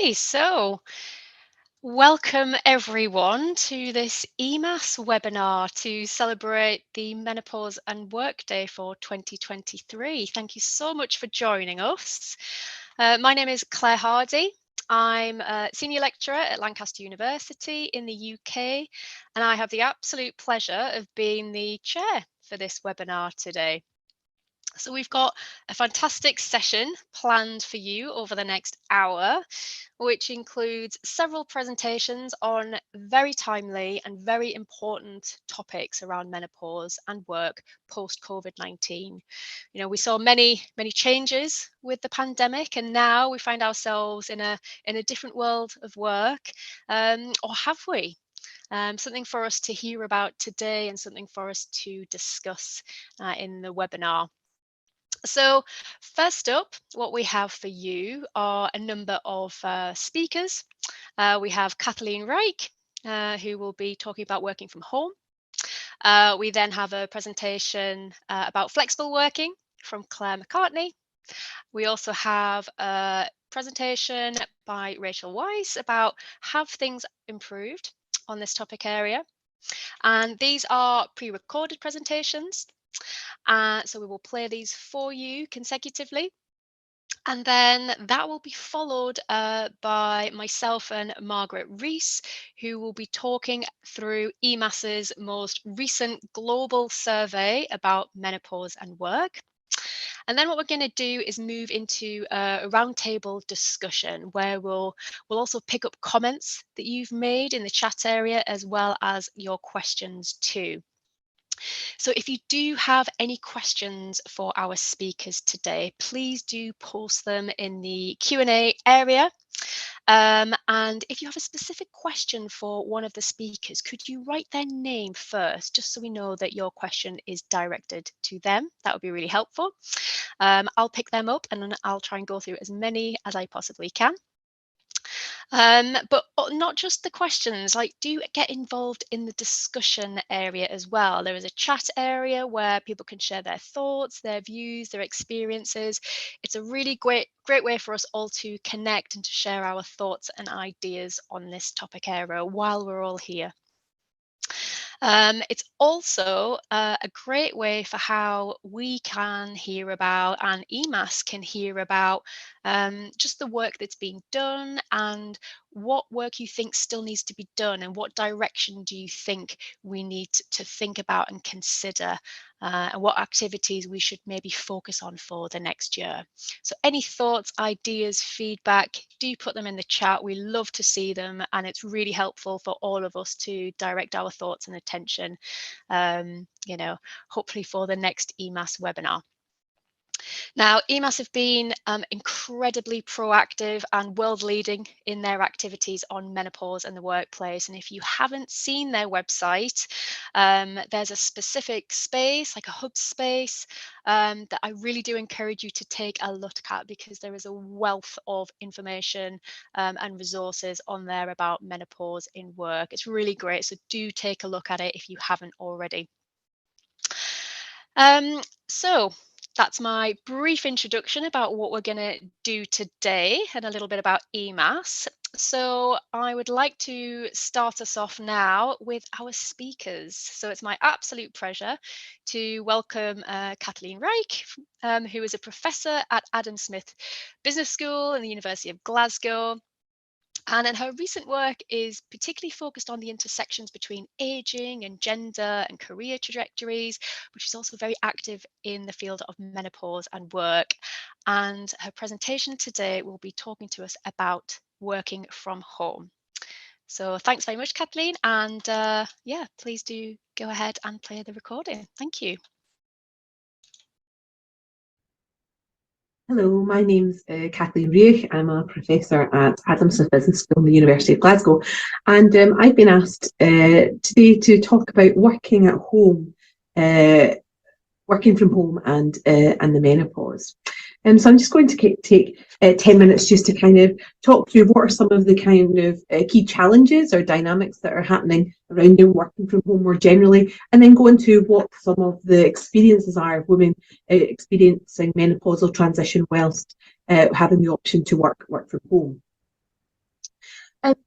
Okay, so welcome everyone to this EMAS webinar to celebrate the Menopause and Work Day for 2023. Thank you so much for joining us. My name is Claire Hardy. I'm a senior lecturer at Lancaster University in the UK, and I have the absolute pleasure of being the chair for this webinar today. So we've got a fantastic session planned for you over the next hour, which includes several presentations on very timely and very important topics around menopause and work post-COVID-19. You know, we saw many changes with the pandemic, and now we find ourselves in a different world of work, or have we? Something for us to hear about today and something for us to discuss in the webinar. So first up, what we have for you are a number of speakers. We have Kathleen Reich, who will be talking about working from home. We then have a presentation about flexible working from Claire McCartney. We also have a presentation by Rachel Weiss about have things improved on this topic area. And these are pre-recorded presentations. So we will play these for you consecutively. And then that will be followed by myself and Margaret Rees, who will be talking through EMAS's most recent global survey about menopause and work. And then what we're going to do is move into a roundtable discussion where we'll also pick up comments that you've made in the chat area as well as your questions too. So if you do have any questions for our speakers today, please do post them in the Q&A area. And if you have a specific question for one of the speakers, could you write their name first, just so we know that your question is directed to them? That would be really helpful. I'll pick them up and then I'll try and go through as many as I possibly can. But not just the questions, like do get involved in the discussion area as well. There is a chat area where people can share their thoughts, their views, their experiences. It's a really great way for us all to connect and to share our thoughts and ideas on this topic area while we're all here. It's also a great way for how we can hear about and EMAS can hear about just the work that's being done and what work you think still needs to be done and what direction do you think we need to think about and consider and what activities we should maybe focus on for the next year. So any thoughts, ideas, feedback, do put them in the chat. We love to see them and it's really helpful for all of us to direct our thoughts and attention, you know, hopefully for the next EMAS webinar. Now, EMAS have been incredibly proactive and world leading in their activities on menopause and the workplace. And if you haven't seen their website, there's a specific space, like a hub space, that I really do encourage you to take a look at because there is a wealth of information and resources on there about menopause in work. It's really great. So do take a look at it if you haven't already. So that's my brief introduction about what we're going to do today and a little bit about EMAS. So I would like to start us off now with our speakers. So it's my absolute pleasure to welcome Kathleen Reich, who is a professor at Adam Smith Business School in the University of Glasgow. And then her recent work is particularly focused on the intersections between aging and gender and career trajectories, but she's also very active in the field of menopause and work. And her presentation today will be talking to us about working from home. So thanks very much, Kathleen. And yeah, please do go ahead and play the recording. Thank you. Hello, my name's Kathleen Reich. I'm a professor at Adam Smith Business School in the University of Glasgow, and I've been asked today to talk about working at home, working from home, and the menopause. So I'm just going to take 10 minutes just to kind of talk through what are some of the kind of key challenges or dynamics that are happening around working from home more generally, and then go into what some of the experiences are of women experiencing menopausal transition whilst having the option to work from home.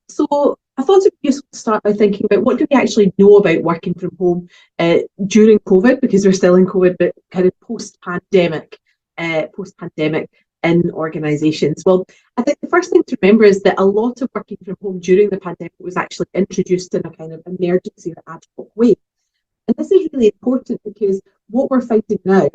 So I thought it would be useful to start by thinking about what do we actually know about working from home during COVID, because we're still in COVID, but kind of post-pandemic in organisations. Well, I think the first thing to remember is that a lot of working from home during the pandemic was actually introduced in a kind of emergency or ad hoc way. And this is really important because what we're finding now,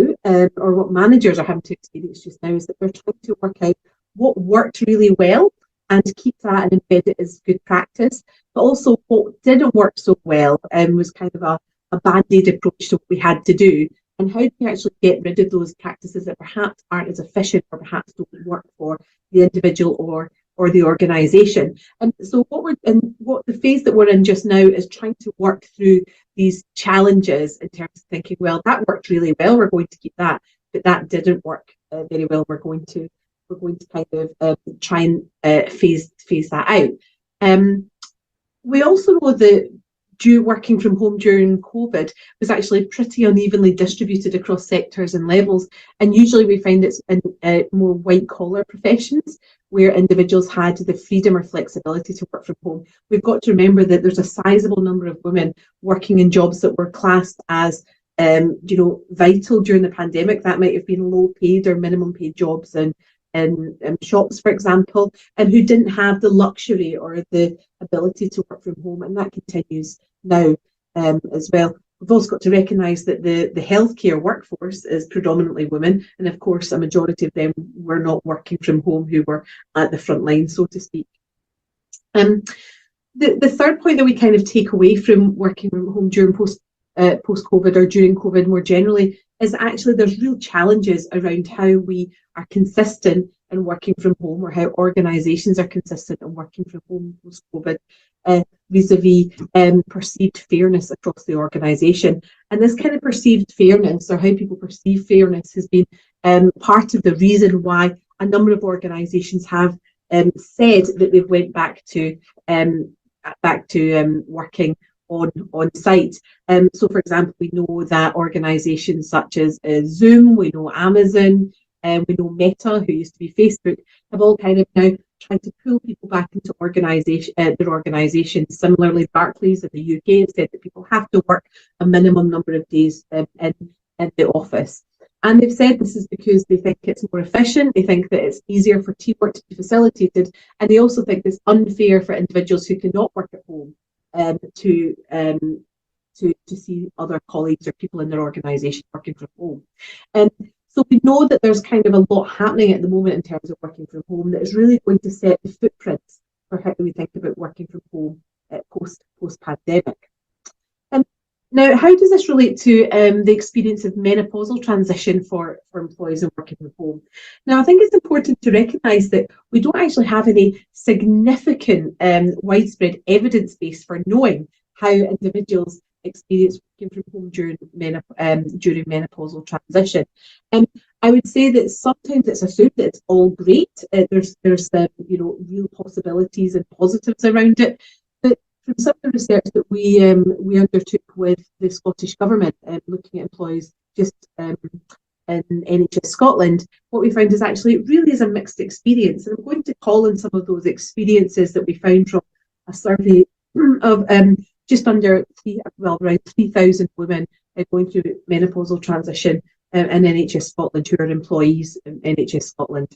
or what managers are having to experience just now, is that they're trying to work out what worked really well and keep that and embed it as good practice. But also what didn't work so well was kind of a band-aid approach to what we had to do. And how do we actually get rid of those practices that perhaps aren't as efficient or perhaps don't work for the individual or the organisation. And so what the phase that we're in just now is trying to work through these challenges in terms of thinking, well, that worked really well, we're going to keep that, but that didn't work very well. We're going to kind of try and phase that out. We also know that working from home during COVID was actually pretty unevenly distributed across sectors and levels. And usually we find it's in more white collar professions where individuals had the freedom or flexibility to work from home. We've got to remember that there's a sizable number of women working in jobs that were classed as vital during the pandemic. That might have been low paid or minimum paid jobs in shops, for example, and who didn't have the luxury or the ability to work from home, and that continues now as well. We've also got to recognise that the healthcare workforce is predominantly women, and of course a majority of them were not working from home, who were at the front line, so to speak. The third point that we kind of take away from working from home during post-COVID or during COVID more generally is actually there's real challenges around how we are consistent in working from home, or how organisations are consistent in working from home post-COVID, vis-a-vis perceived fairness across the organisation. And this kind of perceived fairness, or how people perceive fairness, has been part of the reason why a number of organisations have said that they've went back to working on site. So, for example, we know that organisations such as Zoom, we know Amazon, we know Meta, who used to be Facebook, have all kind of now tried to pull people back into their organisations. Similarly, Barclays in the UK have said that people have to work a minimum number of days in the office. And they've said this is because they think it's more efficient, they think that it's easier for teamwork to be facilitated, and they also think it's unfair for individuals who cannot work at home to see other colleagues or people in their organisation working from home. So we know that there's kind of a lot happening at the moment in terms of working from home that is really going to set the footprints for how we think about working from home post-pandemic. Now, how does this relate to the experience of menopausal transition for employees and working from home? Now, I think it's important to recognise that we don't actually have any significant widespread evidence base for knowing how individuals experience working from home during menopausal transition. I would say that sometimes it's assumed that it's all great. There's real possibilities and positives around it. But from some of the research that we undertook with the Scottish Government, looking at employees just in NHS Scotland, what we found is actually it really is a mixed experience. And I'm going to call on some of those experiences that we found from a survey of just under around 3,000 women going through menopausal transition in NHS Scotland, who are employees in NHS Scotland.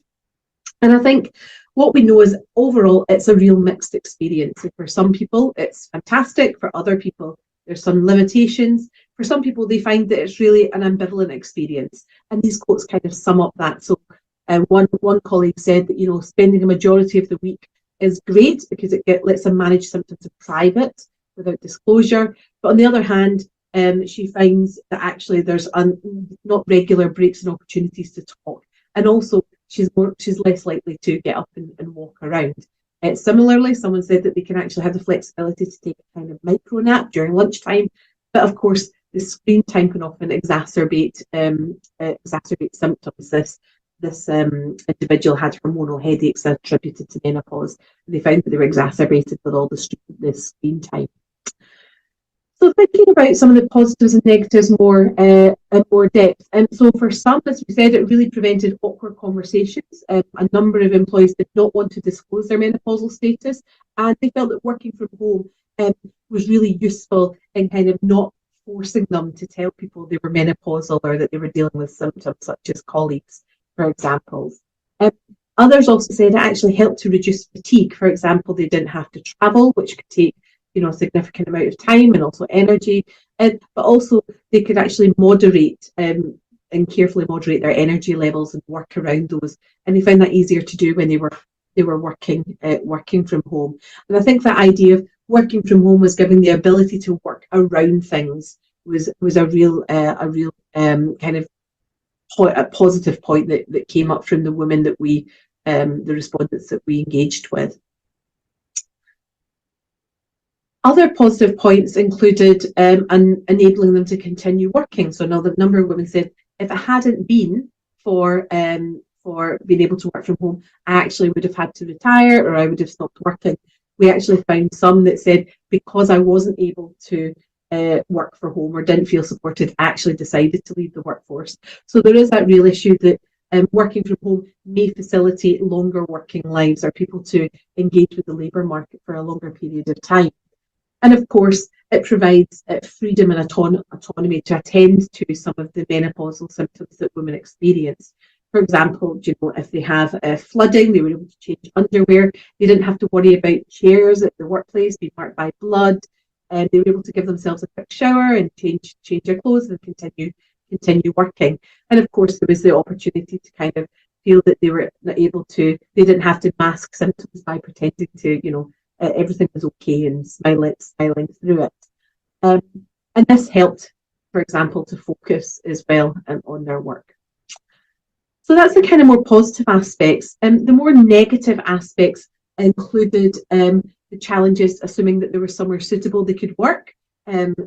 And I think what we know is overall it's a real mixed experience. For some people it's fantastic, for other people there's some limitations. For some people they find that it's really an ambivalent experience, and these quotes kind of sum up that. So one colleague said that spending a majority of the week is great because it lets them manage symptoms in private without disclosure, but on the other hand she finds that actually there's not regular breaks and opportunities to talk, and also she's less likely to get up and walk around. Similarly, someone said that they can actually have the flexibility to take a kind of micro nap during lunchtime, but of course the screen time can often exacerbate symptoms. This individual had hormonal headaches attributed to menopause, and they found that they were exacerbated with all the screen time. So thinking about some of the positives and negatives in more depth. So for some, as we said, it really prevented awkward conversations. A number of employees did not want to disclose their menopausal status, And they felt that working from home was really useful in kind of not forcing them to tell people they were menopausal or that they were dealing with symptoms such as colics, for example. Um, Others also said it actually helped to reduce fatigue. For example, they didn't have to travel, which could take a significant amount of time and also energy, but also they could actually moderate and carefully moderate their energy levels and work around those. And they found that easier to do when they were working from home. And I think that idea of working from home was giving the ability to work around things was a real kind of a positive point that came up from the women that the respondents that we engaged with. Other positive points included enabling them to continue working. So another number of women said, if it hadn't been for being able to work from home, I actually would have had to retire or I would have stopped working. We actually found some that said, because I wasn't able to work from home or didn't feel supported, I actually decided to leave the workforce. So there is that real issue that working from home may facilitate longer working lives or people to engage with the labour market for a longer period of time. And of course, it provides freedom and autonomy to attend to some of the menopausal symptoms that women experience. For example, if they have flooding, they were able to change underwear. They didn't have to worry about chairs at the workplace being marked by blood. They were able to give themselves a quick shower and change their clothes and continue working. And of course, there was the opportunity to kind of feel that they were they didn't have to mask symptoms by pretending to, everything was okay and smiling through it. And this helped, for example, to focus as well on their work. So that's the kind of more positive aspects. The more negative aspects included the challenges, assuming that there was somewhere suitable they could work.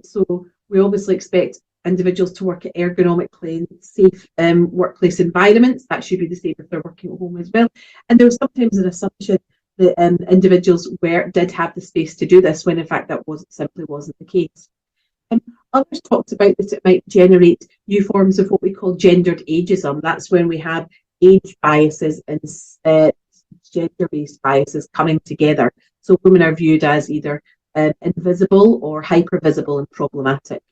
So we obviously expect individuals to work at ergonomically safe workplace environments. That should be the same if they're working at home as well. And there was sometimes an assumption that individuals did have the space to do this, when in fact that simply wasn't the case. Others talked about that it might generate new forms of what we call gendered ageism. That's when we have age biases and gender-based biases coming together. So women are viewed as either invisible or hypervisible and problematic.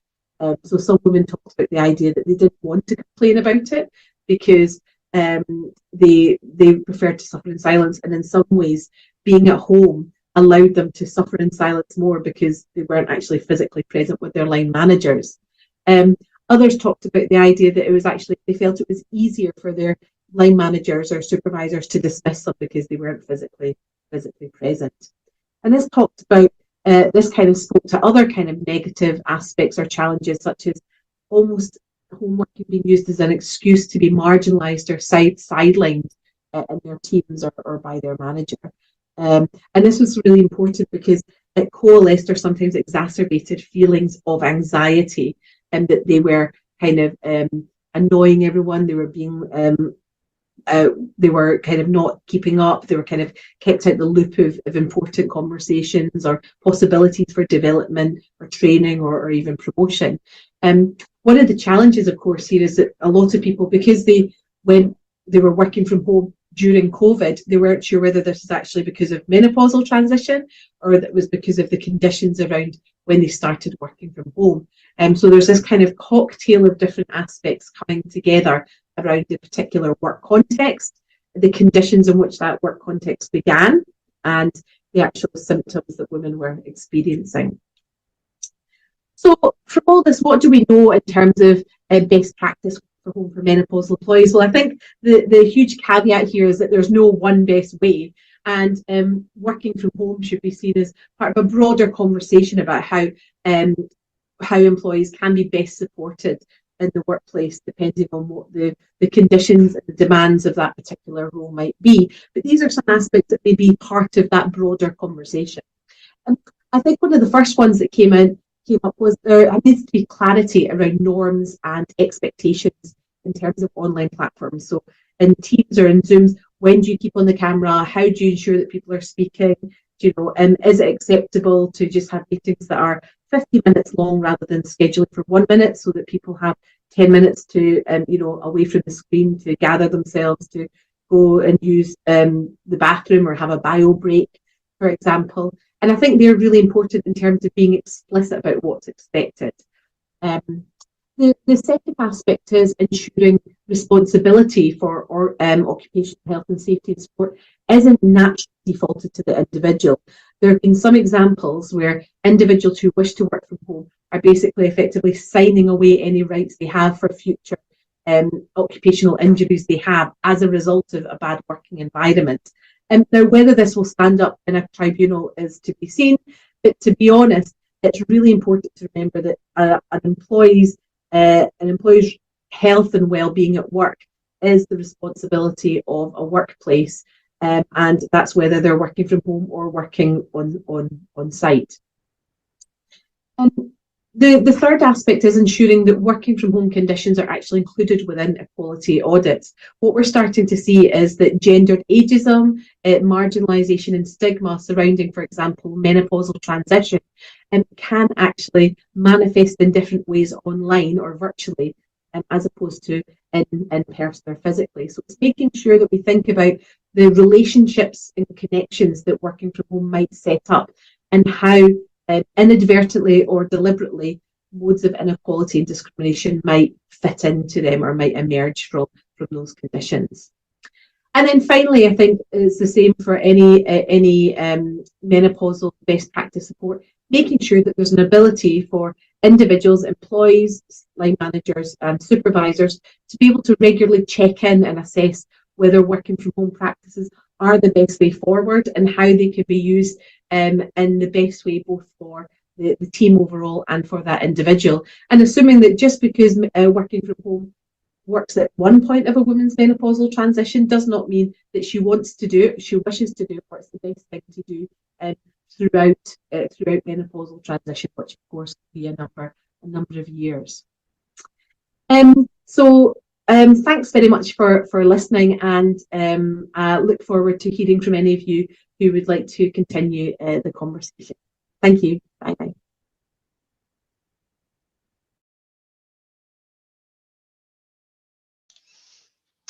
So some women talked about the idea that they didn't want to complain about it because they preferred to suffer in silence, and in some ways being at home allowed them to suffer in silence more because they weren't actually physically present with their line managers. Others talked about the idea that it was actually, they felt it was easier for their line managers or supervisors to dismiss them because they weren't physically present. And this talked about this kind of spoke to other kind of negative aspects or challenges, such as almost homework being used as an excuse to be marginalised or sidelined in their teams or by their manager. And this was really important because it coalesced or sometimes exacerbated feelings of anxiety, and that they were kind of annoying everyone. They were being they were kind of not keeping up. They were kind of kept out the loop of important conversations or possibilities for development or training or even promotion. One of the challenges, of course, here is that a lot of people, because when they were working from home during COVID, they weren't sure whether this was actually because of menopausal transition or that it was because of the conditions around when they started working from home. So there's this kind of cocktail of different aspects coming together around the particular work context, the conditions in which that work context began, and the actual symptoms that women were experiencing. So from all this, what do we know in terms of best practice for home for menopausal employees? Well, I think the huge caveat here is that there's no one best way, and working from home should be seen as part of a broader conversation about how employees can be best supported in the workplace, depending on what the conditions and the demands of that particular role might be. But these are some aspects that may be part of that broader conversation. And I think one of the first ones that came up was there needs to be clarity around norms and expectations in terms of online platforms. So in Teams or in Zooms, when do you keep on the camera? How do you ensure that people are speaking? Is it acceptable to just have meetings that are 50 minutes long rather than scheduling for 1 minute, so that people have 10 minutes to, away from the screen to gather themselves, to go and use the bathroom or have a bio break? for example. And I think they're really important in terms of being explicit about what's expected. Um, the second aspect is ensuring responsibility for occupational health and safety and sport isn't naturally defaulted to the individual. There have been some examples where individuals who wish to work from home are basically effectively signing away any rights they have for future occupational injuries they have as a result of a bad working environment. Now, whether this will stand up in a tribunal is to be seen, but to be honest, it's really important to remember that an employee's health and well-being at work is the responsibility of a workplace, and that's whether they're working from home or working on site. The third aspect is ensuring that working from home conditions are actually included within equality audits. What we're starting to see is that gendered ageism, marginalisation and stigma surrounding, for example, menopausal transition can actually manifest in different ways online or virtually, as opposed to in person or physically. So it's making sure that we think about the relationships and connections that working from home might set up, and how inadvertently or deliberately modes of inequality and discrimination might fit into them or might emerge from those conditions. And then finally, I think it's the same for any menopausal best practice support, making sure that there's an ability for individuals, employees, line managers and supervisors to be able to regularly check in and assess whether working from home practices are the best way forward and how they can be used in the best way, both for the team overall and for that individual. And assuming that just because working from home works at one point of a woman's menopausal transition does not mean that she wants to do it, she wishes to do it, or it's the best thing to do throughout menopausal transition, which of course could be a number of years. Thanks very much for listening, and I look forward to hearing from any of you who would like to continue the conversation. Thank you. Bye-bye.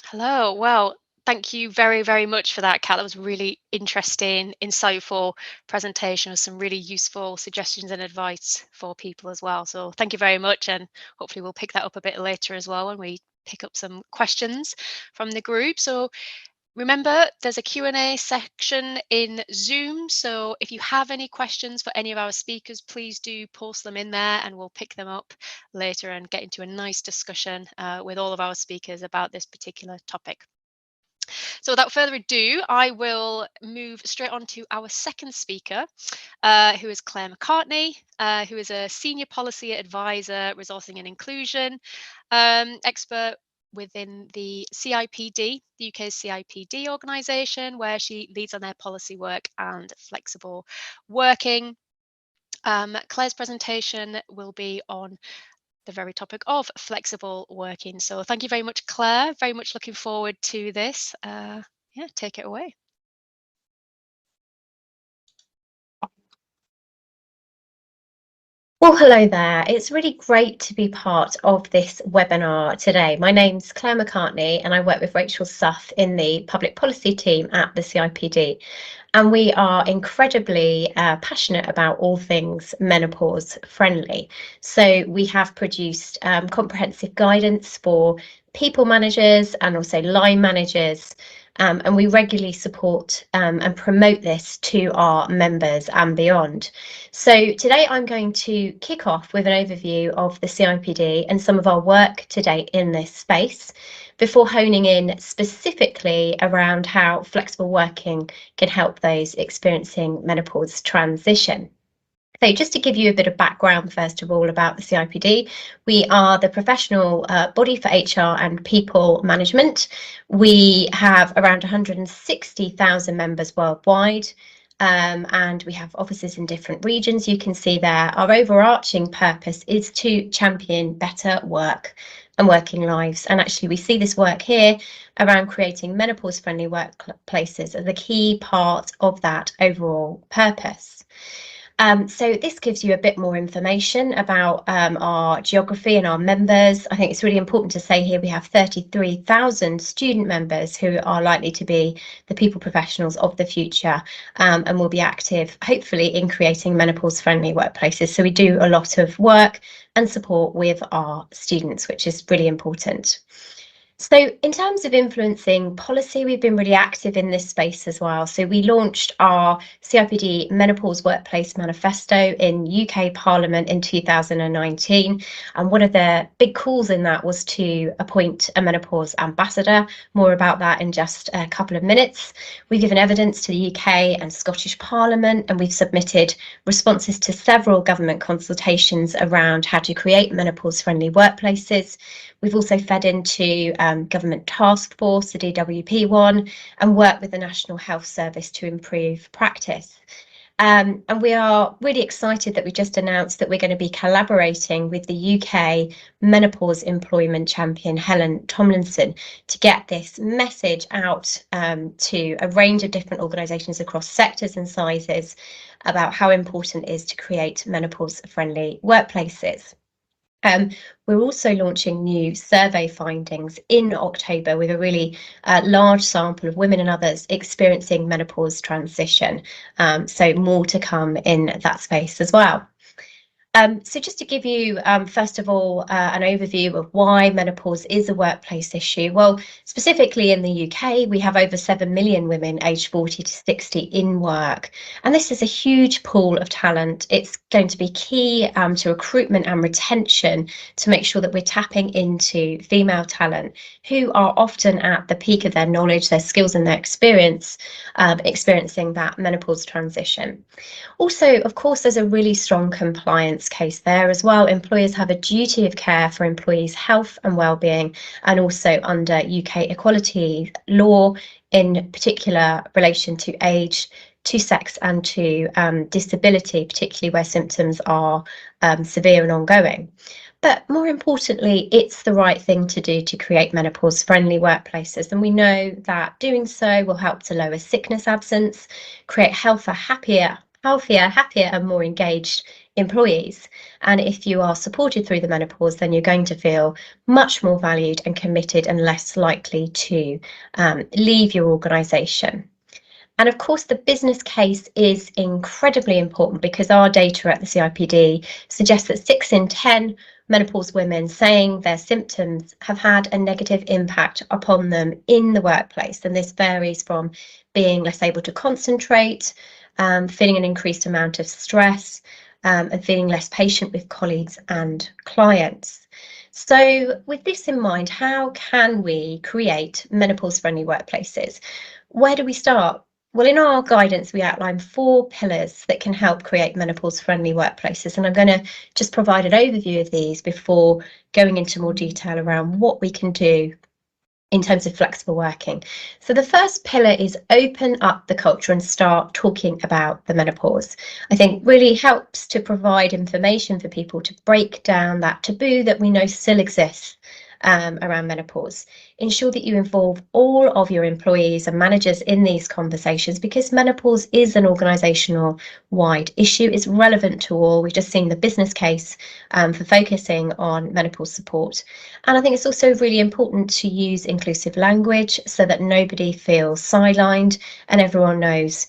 Hello. Well, thank you very, very much for that, Kat. That was a really interesting, insightful presentation with some really useful suggestions and advice for people as well. So thank you very much, and hopefully we'll pick that up a bit later as well when we pick up some questions from the group. So remember, there's a Q&A section in Zoom, so if you have any questions for any of our speakers, please do post them in there and we'll pick them up later and get into a nice discussion with all of our speakers about this particular topic. So without further ado, I will move straight on to our second speaker, who is Claire McCartney, who is a Senior Policy Advisor, Resourcing and Inclusion expert within the CIPD, the UK's CIPD organisation, where she leads on their policy work and flexible working. Claire's presentation will be on the very topic of flexible working. So thank you very much, Claire. Very much looking forward to this. Yeah, take it away. Well, hello there. It's really great to be part of this webinar today. My name's Claire McCartney and I work with Rachel Suff in the public policy team at the CIPD. And we are incredibly passionate about all things menopause friendly. So we have produced comprehensive guidance for people managers and also line managers. And we regularly support and promote this to our members and beyond. So today I'm going to kick off with an overview of the CIPD and some of our work to date in this space, before honing in specifically around how flexible working can help those experiencing menopause transition. So just to give you a bit of background, first of all, about the CIPD, we are the professional body for HR and people management. We have around 160,000 members worldwide, and we have offices in different regions. You can see there, our overarching purpose is to champion better work and working lives. And actually, we see this work here around creating menopause-friendly workplaces as a key part of that overall purpose. So this gives you a bit more information about our geography and our members. I think it's really important to say here we have 33,000 student members who are likely to be the people professionals of the future, and will be active, hopefully, in creating menopause-friendly workplaces. So we do a lot of work and support with our students, which is really important. So in terms of influencing policy, we've been really active in this space as well. So we launched our CIPD Menopause Workplace Manifesto in UK Parliament in 2019. And one of the big calls in that was to appoint a menopause ambassador. More about that in just a couple of minutes. We've given evidence to the UK and Scottish Parliament, and we've submitted responses to several government consultations around how to create menopause-friendly workplaces. We've also fed into government task force, the DWP one, and worked with the National Health Service to improve practice. And we are really excited that we just announced that we're going to be collaborating with the UK menopause employment champion, Helen Tomlinson, to get this message out to a range of different organisations across sectors and sizes about how important it is to create menopause-friendly workplaces. We're also launching new survey findings in October with a really large sample of women and others experiencing menopause transition. So more to come in that space as well. So just to give you, first of all, an overview of why menopause is a workplace issue. Well, specifically in the UK, we have over 7 million women aged 40 to 60 in work. And this is a huge pool of talent. It's going to be key to recruitment and retention to make sure that we're tapping into female talent who are often at the peak of their knowledge, their skills and their experience, experiencing that menopause transition. Also, of course, there's a really strong compliance case there as well. Employers have a duty of care for employees' health and well-being, and also under UK equality law, in particular relation to age, to sex and to disability, particularly where symptoms are severe and ongoing. But more importantly, it's the right thing to do to create menopause-friendly workplaces. And we know that doing so will help to lower sickness absence, create happier and more engaged employees. And if you are supported through the menopause, then you're going to feel much more valued and committed and less likely to leave your organisation. And of course, the business case is incredibly important because our data at the CIPD suggests that 6 in 10 menopause women saying their symptoms have had a negative impact upon them in the workplace. And this varies from being less able to concentrate, feeling an increased amount of stress, and feeling less patient with colleagues and clients. So with this in mind, how can we create menopause-friendly workplaces? Where do we start? Well, in our guidance, we outline 4 pillars that can help create menopause-friendly workplaces, and I'm going to just provide an overview of these before going into more detail around what we can do in terms of flexible working. So the first pillar is open up the culture and start talking about the menopause. I think really helps to provide information for people to break down that taboo that we know still exists around menopause. Ensure that you involve all of your employees and managers in these conversations because menopause is an organisational wide issue. It's relevant to all. We've just seen the business case for focusing on menopause support. And I think it's also really important to use inclusive language so that nobody feels sidelined and everyone knows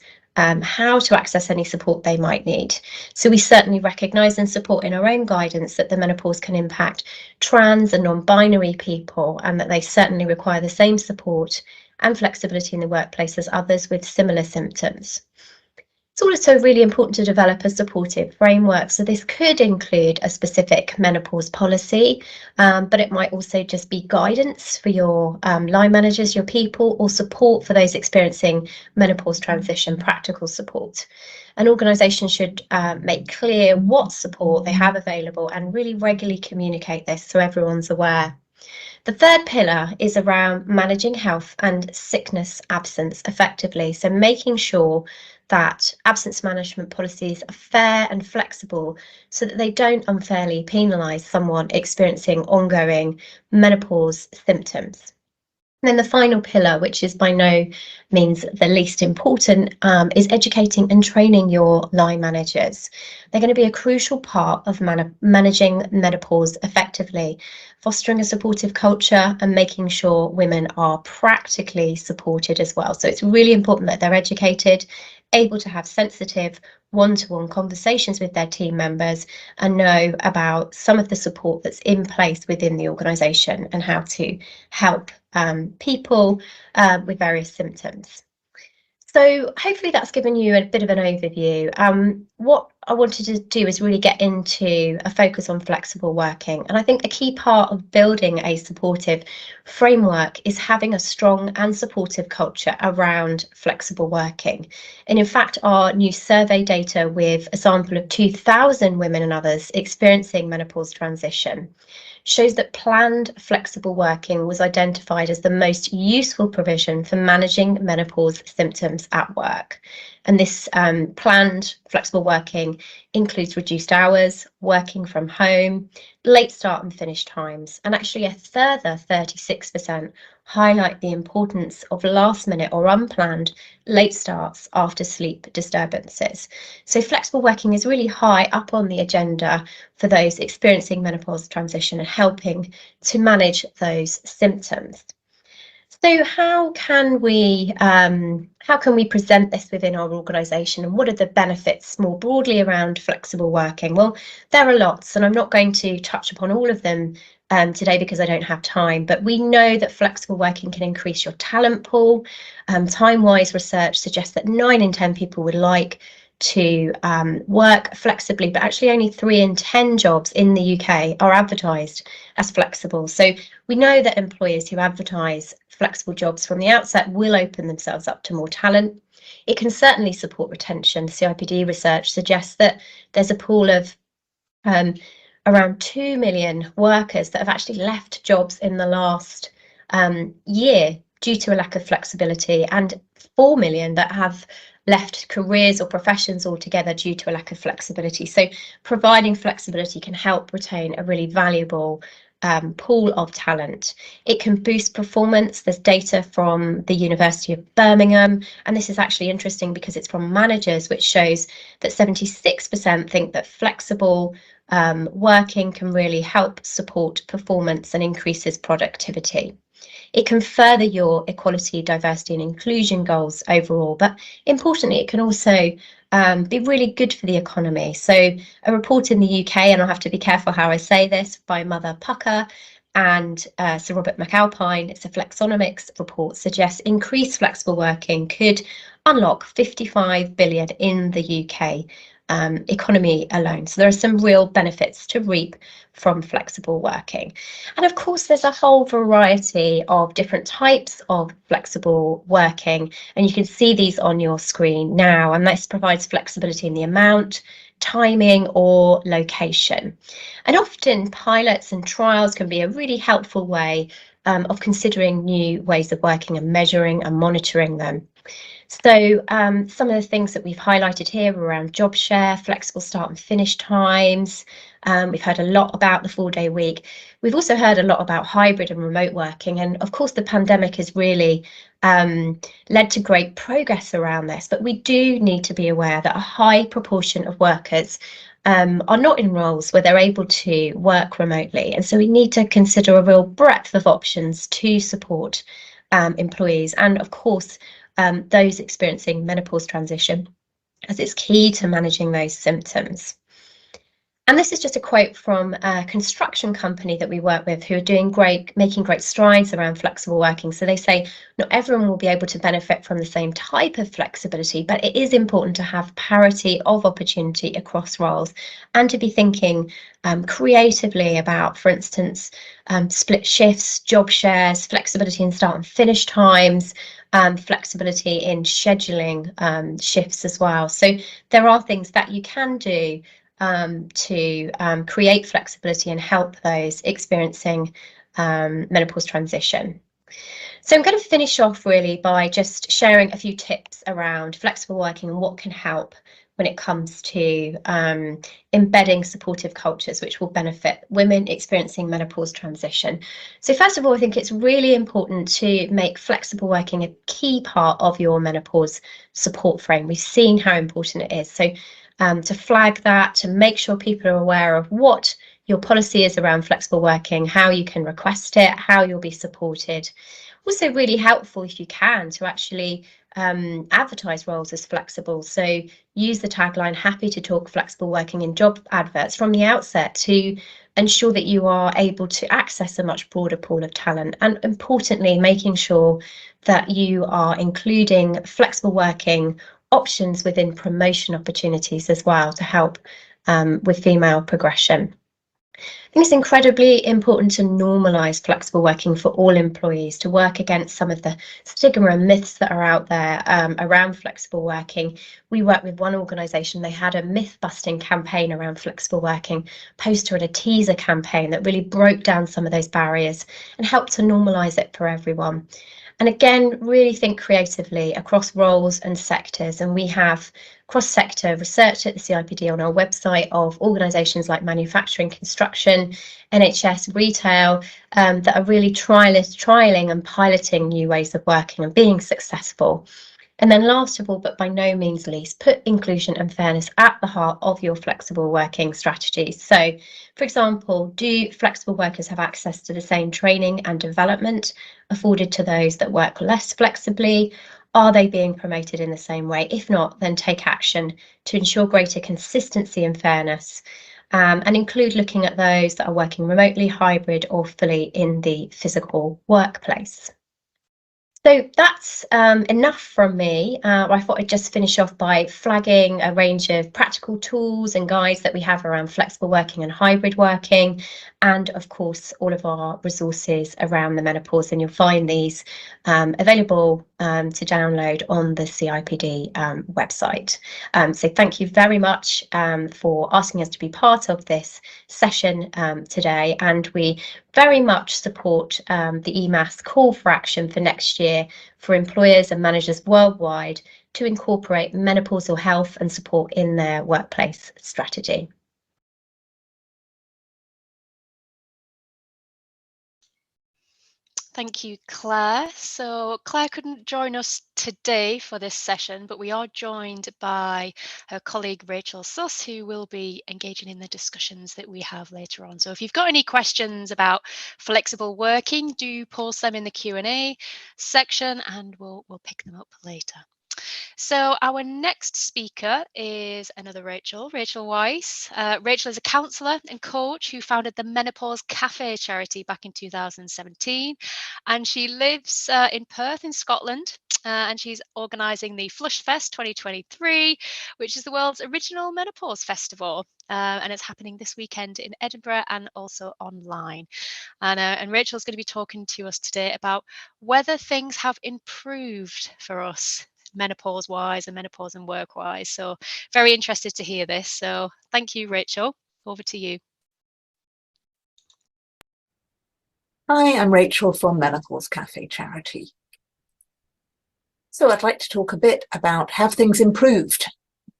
how to access any support they might need. So we certainly recognise and support in our own guidance that the menopause can impact trans and non-binary people and that they certainly require the same support and flexibility in the workplace as others with similar symptoms. It's also really important to develop a supportive framework. So this could include a specific menopause policy, but it might also just be guidance for your line managers, your people, or support for those experiencing menopause transition, practical support. An organisation should make clear what support they have available and really regularly communicate this so everyone's aware. The third pillar is around managing health and sickness absence effectively. So making sure that absence management policies are fair and flexible so that they don't unfairly penalise someone experiencing ongoing menopause symptoms. And then the final pillar, which is by no means the least important, is educating and training your line managers. They're going to be a crucial part of managing menopause effectively, fostering a supportive culture and making sure women are practically supported as well. So it's really important that they're educated, able to have sensitive one-to-one conversations with their team members and know about some of the support that's in place within the organisation and how to help people with various symptoms. So hopefully that's given you a bit of an overview. What I wanted to do is really get into a focus on flexible working. And I think a key part of building a supportive framework is having a strong and supportive culture around flexible working. And in fact, our new survey data with a sample of 2,000 women and others experiencing menopause transition shows that planned flexible working was identified as the most useful provision for managing menopause symptoms at work. And this planned flexible working includes reduced hours, working from home, late start and finish times, and actually a further 36% highlight the importance of last minute or unplanned late starts after sleep disturbances. So flexible working is really high up on the agenda for those experiencing menopause transition and helping to manage those symptoms. So how can we present this within our organisation, and what are the benefits more broadly around flexible working? Well, there are lots, and I'm not going to touch upon all of them today because I don't have time, but we know that flexible working can increase your talent pool. Time-wise research suggests that 9 in 10 people would like to work flexibly, but actually only 3 in 10 jobs in the UK are advertised as flexible. So we know that employers who advertise flexible jobs from the outset will open themselves up to more talent. It can certainly support retention. CIPD research suggests that there's a pool of around 2 million workers that have actually left jobs in the last year due to a lack of flexibility, and 4 million that have left careers or professions altogether due to a lack of flexibility. So providing flexibility can help retain a really valuable pool of talent. It can boost performance. There's data from the University of Birmingham, and this is actually interesting because it's from managers, which shows that 76% think that flexible working can really help support performance and increases productivity. It can further your equality, diversity and inclusion goals overall, but importantly, it can also be really good for the economy. So a report in the UK, and I'll have to be careful how I say this, by Mother Pucker and Sir Robert McAlpine, it's a Flexonomics report, suggests increased flexible working could unlock 55 billion in the UK economy alone. So there are some real benefits to reap from flexible working. And of course, there's a whole variety of different types of flexible working, and you can see these on your screen now, and this provides flexibility in the amount, timing or location. And often pilots and trials can be a really helpful way of considering new ways of working and measuring and monitoring them. So some of the things that we've highlighted here are around job share, flexible start and finish times. We've heard a lot about the 4-day week. We've also heard a lot about hybrid and remote working. And of course, the pandemic has really led to great progress around this. But we do need to be aware that a high proportion of workers are not in roles where they're able to work remotely. And so we need to consider a real breadth of options to support employees and, of course, those experiencing menopause transition, as it's key to managing those symptoms. And this is just a quote from a construction company that we work with who are making great strides around flexible working. So they say not everyone will be able to benefit from the same type of flexibility, but it is important to have parity of opportunity across roles and to be thinking creatively about, for instance, split shifts, job shares, flexibility in start and finish times, flexibility in scheduling shifts as well. So there are things that you can do to create flexibility and help those experiencing menopause transition. So I'm going to finish off really by just sharing a few tips around flexible working and what can help when it comes to embedding supportive cultures which will benefit women experiencing menopause transition. So first of all, I think it's really important to make flexible working a key part of your menopause support frame. We've seen how important it is. So to flag that, to make sure people are aware of what your policy is around flexible working, how you can request it, how you'll be supported. Also really helpful if you can to actually advertise roles as flexible. So use the tagline "happy to talk flexible working" in job adverts from the outset to ensure that you are able to access a much broader pool of talent, and importantly making sure that you are including flexible working options within promotion opportunities as well to help with female progression. I think it's incredibly important to normalise flexible working for all employees, to work against some of the stigma and myths that are out there around flexible working. We work with one organisation, they had a myth-busting campaign around flexible working, poster and a teaser campaign that really broke down some of those barriers and helped to normalise it for everyone. And again, really think creatively across roles and sectors. And we have cross-sector research at the CIPD on our website of organisations like manufacturing, construction, NHS, retail, that are really trialling and piloting new ways of working and being successful. And then last of all, but by no means least, put inclusion and fairness at the heart of your flexible working strategies. So, for example, do flexible workers have access to the same training and development afforded to those that work less flexibly? Are they being promoted in the same way? If not, then take action to ensure greater consistency and fairness, and include looking at those that are working remotely, hybrid, or fully in the physical workplace. So that's enough from me. I thought I'd just finish off by flagging a range of practical tools and guides that we have around flexible working and hybrid working, and of course all of our resources around the menopause, and you'll find these available to download on the CIPD website. So thank you very much for asking us to be part of this session today, and we very much support the EMAS call for action for next year for employers and managers worldwide to incorporate menopausal health and support in their workplace strategy. Thank you, Claire. So Claire couldn't join us today for this session, but we are joined by her colleague Rachel Suss, who will be engaging in the discussions that we have later on. So if you've got any questions about flexible working, do post them in the Q&A section and we'll pick them up later. So our next speaker is another Rachel Weiss. Rachel is a counsellor and coach who founded the Menopause Cafe charity back in 2017. And she lives in Perth in Scotland. And she's organising the Flush Fest 2023, which is the world's original menopause festival. And it's happening this weekend in Edinburgh and also online. And Rachel's going to be talking to us today about whether things have improved for us menopause wise and menopause and work wise. So very interested to hear this. So thank you, Rachel. Over to you. Hi, I'm Rachel from Menopause Cafe charity. So I'd like to talk a bit about have things improved,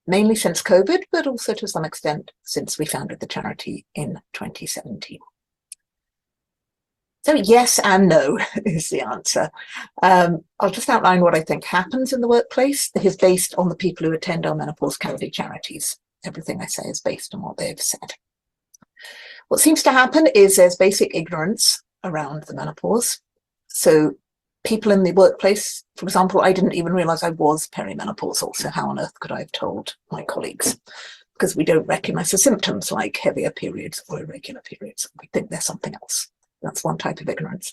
mainly since COVID, but also to some extent since we founded the charity in 2017. So yes and no is the answer. I'll just outline what I think happens in the workplace. It is based on the people who attend our Menopause Cafe charities. Everything I say is based on what they've said. What seems to happen is there's basic ignorance around the menopause. So people in the workplace, for example, I didn't even realize I was perimenopausal. So how on earth could I have told my colleagues? Because we don't recognize the symptoms like heavier periods or irregular periods. We think there's something else. That's one type of ignorance.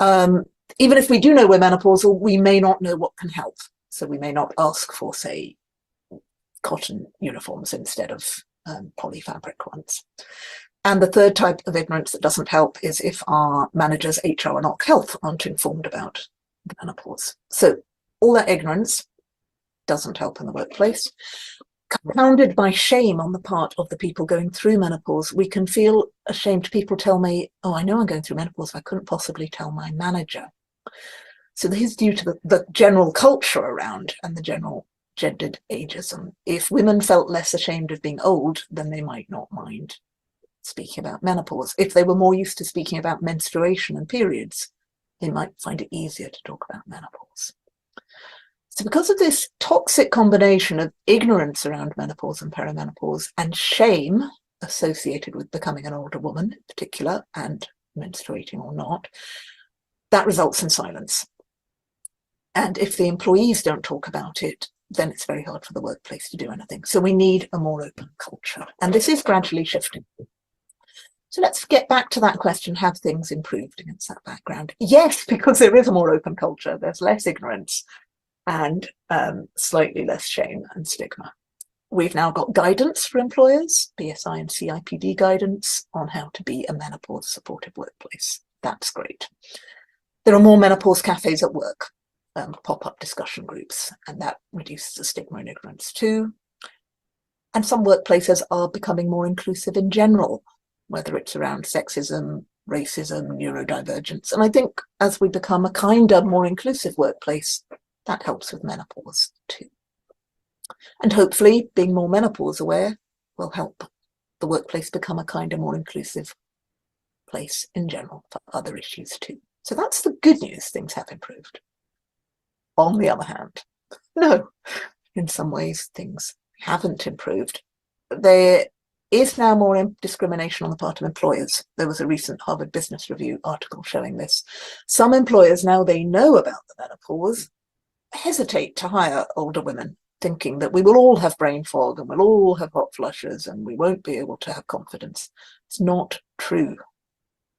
Even if we do know we're menopausal, we may not know what can help. So we may not ask for, say, cotton uniforms instead of polyfabric ones. And the third type of ignorance that doesn't help is if our managers, HR and Occ Health aren't informed about the menopause. So all that ignorance doesn't help in the workplace. Compounded by shame on the part of the people going through menopause, we can feel ashamed. People tell me, oh, I know I'm going through menopause, I couldn't possibly tell my manager. So this is due to the general culture around and the general gendered ageism. If women felt less ashamed of being old, then they might not mind speaking about menopause. If they were more used to speaking about menstruation and periods, they might find it easier to talk about menopause. So because of this toxic combination of ignorance around menopause and perimenopause and shame associated with becoming an older woman in particular, and menstruating or not, that results in silence. And if the employees don't talk about it, then it's very hard for the workplace to do anything. So we need a more open culture. And this is gradually shifting. So let's get back to that question, have things improved against that background? Yes, because there is a more open culture, there's less ignorance and slightly less shame and stigma. We've now got guidance for employers, BSI and CIPD guidance on how to be a menopause supportive workplace. That's great. There are more menopause cafes at work, pop-up discussion groups, and that reduces the stigma and ignorance too. And some workplaces are becoming more inclusive in general, whether it's around sexism, racism, neurodivergence. And I think as we become a kinder, more inclusive workplace, that helps with menopause too. And hopefully being more menopause aware will help the workplace become a kinder, more inclusive place in general for other issues too. So that's the good news, things have improved. On the other hand, no, in some ways things haven't improved. There is now more discrimination on the part of employers. There was a recent Harvard Business Review article showing this. Some employers, now they know about the menopause, hesitate to hire older women, thinking that we will all have brain fog and we'll all have hot flushes and we won't be able to have confidence. It's not true.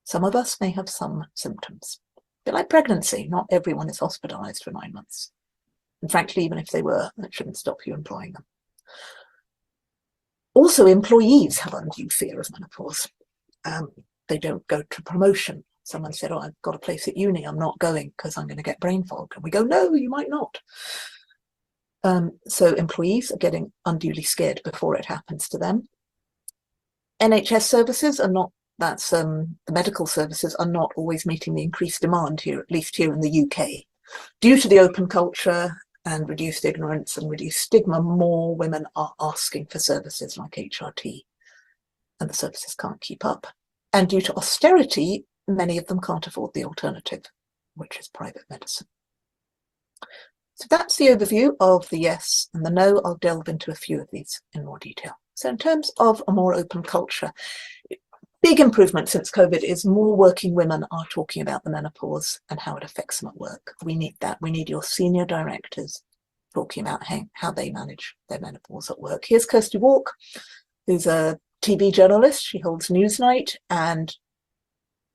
Some of us may have some symptoms. A bit like pregnancy, not everyone is hospitalized for 9 months. And frankly, even if they were, that shouldn't stop you employing them. Also, employees have undue fear of menopause. They don't go to promotion. Someone said, oh, I've got a place at uni, I'm not going because I'm going to get brain fog. And we go, no, you might not. So employees are getting unduly scared before it happens to them. NHS services are not, that's the medical services are not always meeting the increased demand here, at least here in the UK. Due to the open culture and reduced ignorance and reduced stigma, more women are asking for services like HRT, and the services can't keep up. And due to austerity, many of them can't afford the alternative, which is private medicine. So that's the overview of the yes and the no. I'll delve into a few of these in more detail. So in terms of a more open culture, big improvement since COVID is more working women are talking about the menopause and how it affects them at work. We need that. We need your senior directors talking about how they manage their menopause at work. Here's Kirsty Walk, who's a TV journalist. She holds Newsnight, and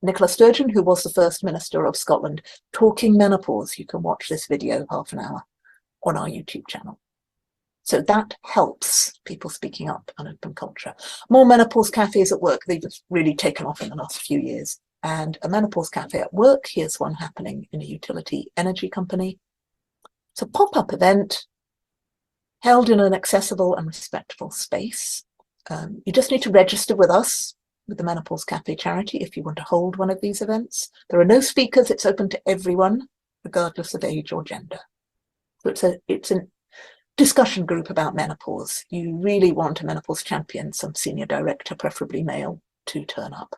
Nicola Sturgeon, who was the first Minister of Scotland, talking menopause. You can watch this video, half an hour, on our YouTube channel. So that helps people speaking up on open culture. More menopause cafes at work. They've just really taken off in the last few years. And a menopause cafe at work, here's one happening in a utility energy company. It's a pop-up event held in an accessible and respectful space. You just need to register with us, with the Menopause Cafe charity, if you want to hold one of these events. There are no speakers. It's open to everyone, regardless of age or gender. So it's a discussion group about menopause. You really want a menopause champion, some senior director, preferably male, to turn up.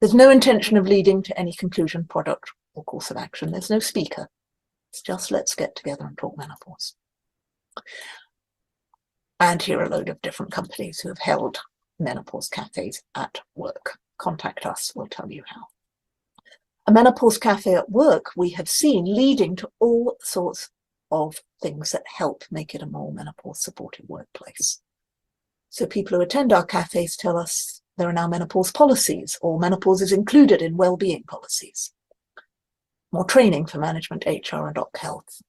There's no intention of leading to any conclusion, product, or course of action. There's no speaker. It's just let's get together and talk menopause. And here are a load of different companies who have held menopause cafes at work. Contact us, we'll tell you how. A menopause cafe at work we have seen leading to all sorts of things that help make it a more menopause supportive workplace. So people who attend our cafes tell us there are now menopause policies, or menopause is included in well-being policies. More training for management, HR and OC health.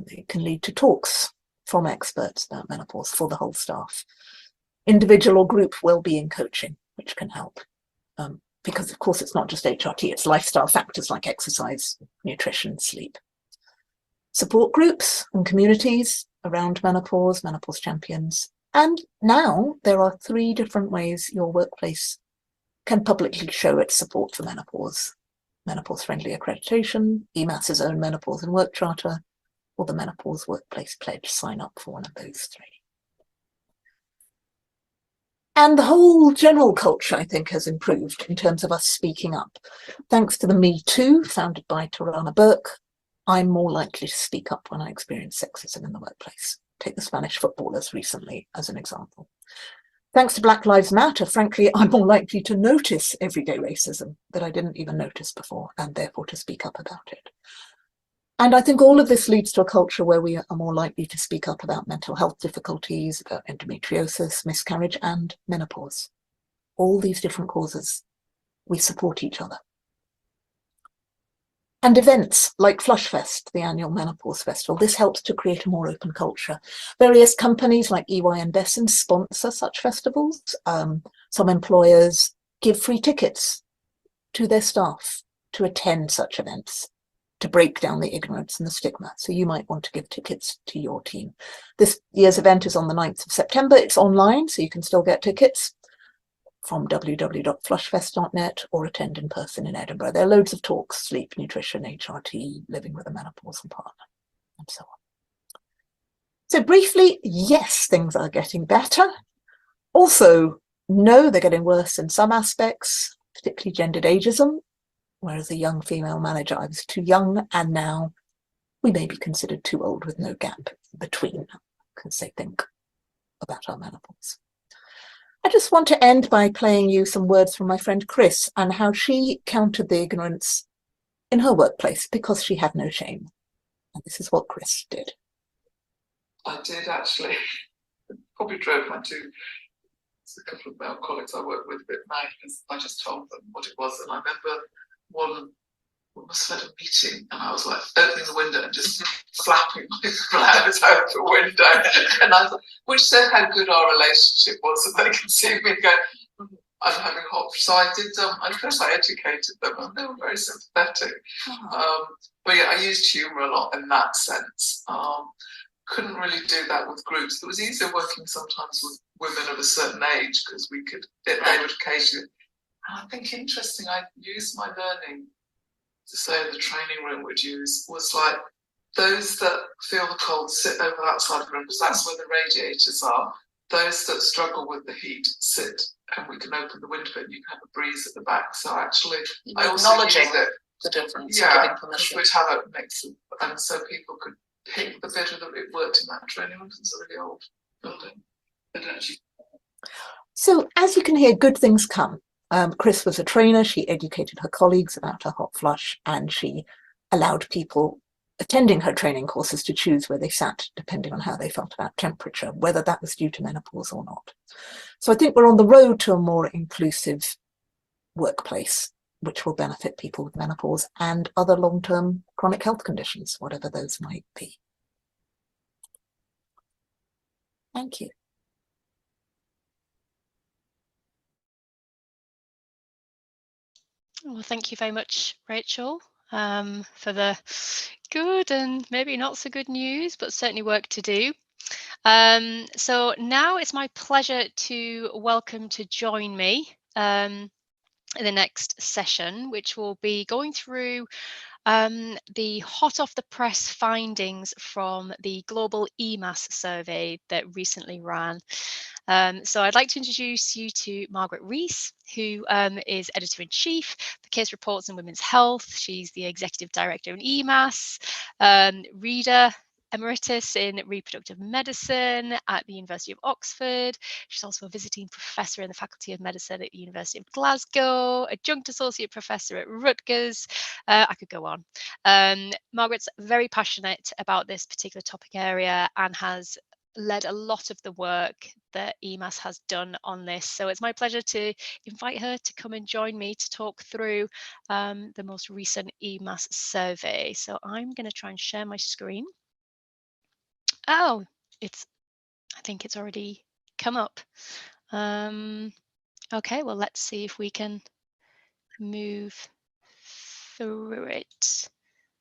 It can lead to talks from experts about menopause for the whole staff. Individual or group well-being coaching, which can help. Because of course it's not just HRT, it's lifestyle factors like exercise, nutrition, sleep. Support groups and communities around menopause, menopause champions. And now there are 3 different ways your workplace can publicly show its support for menopause. Menopause friendly accreditation, EMAS's own Menopause and Work Charter, or the Menopause Workplace Pledge, sign up for one of those 3. And the whole general culture, I think, has improved in terms of us speaking up. Thanks to the Me Too, founded by Tarana Burke, I'm more likely to speak up when I experience sexism in the workplace. Take the Spanish footballers recently as an example. Thanks to Black Lives Matter, frankly, I'm more likely to notice everyday racism that I didn't even notice before, and therefore to speak up about it. And I think all of this leads to a culture where we are more likely to speak up about mental health difficulties, about endometriosis, miscarriage, and menopause. All these different causes, we support each other. And events like Flushfest, the annual menopause festival, this helps to create a more open culture. Various companies like EY and Besson sponsor such festivals. Some employers give free tickets to their staff to attend such events, to break down the ignorance and the stigma. So you might want to give tickets to your team. This year's event is on the 9th of September. It's online, so you can still get tickets from www.flushfest.net or attend in person in Edinburgh. There are loads of talks: sleep, nutrition, HRT, living with a menopausal partner, and so on. So briefly, yes, things are getting better. Also, no, they're getting worse in some aspects, particularly gendered ageism. Whereas a young female manager, I was too young, and now we may be considered too old with no gap between, because they think about our menopause. I just want to end by playing you some words from my friend Chris and how she countered the ignorance in her workplace because she had no shame. And this is what Chris did. I did actually. Probably drove my a couple of male colleagues I work with a bit mad because I just told them what it was. And I remember one must have had a meeting and I was like opening the window and just flapping my flowers out the window. And I thought, which said how good our relationship was, that they can see me go, I'm having hot. So I did, I first I educated them and they were very sympathetic. But yeah, I used humour a lot in that sense. Couldn't really do that with groups. It was easier working sometimes with women of a certain age because they would occasionally. And I think interesting, I used my learning to say the training room would use was like those that feel the cold sit over that side of the room because that's where the radiators are. Those that struggle with the heat sit and we can open the window and you can have a breeze at the back. So actually, I also acknowledging the difference. Yeah, because we'd have a mix of, and so people could pick the bit of it worked in that training room. It's a really old building. So as you can hear, good things come. Chris was a trainer. She educated her colleagues about her hot flush and she allowed people attending her training courses to choose where they sat depending on how they felt about temperature, whether that was due to menopause or not. So I think we're on the road to a more inclusive workplace, which will benefit people with menopause and other long-term chronic health conditions, whatever those might be. Thank you. Well, thank you very much, Rachel, for the good and maybe not so good news, but certainly work to do. So now it's my pleasure to welcome to join me in the next session, which will be going through the hot off the press findings from the global EMAS survey that recently ran. So I'd like to introduce you to Margaret Rees, who is Editor-in-Chief for Case Reports on Women's Health. She's the Executive Director in EMAS, Reader Emeritus in Reproductive Medicine at the University of Oxford. She's also a visiting professor in the Faculty of Medicine at the University of Glasgow, adjunct associate professor at Rutgers. I could go on. Margaret's very passionate about this particular topic area and has led a lot of the work that EMAS has done on this. So it's my pleasure to invite her to come and join me to talk through the most recent EMAS survey. So I'm going to try and share my screen. Oh, I think it's already come up. Okay, well, let's see if we can move through it.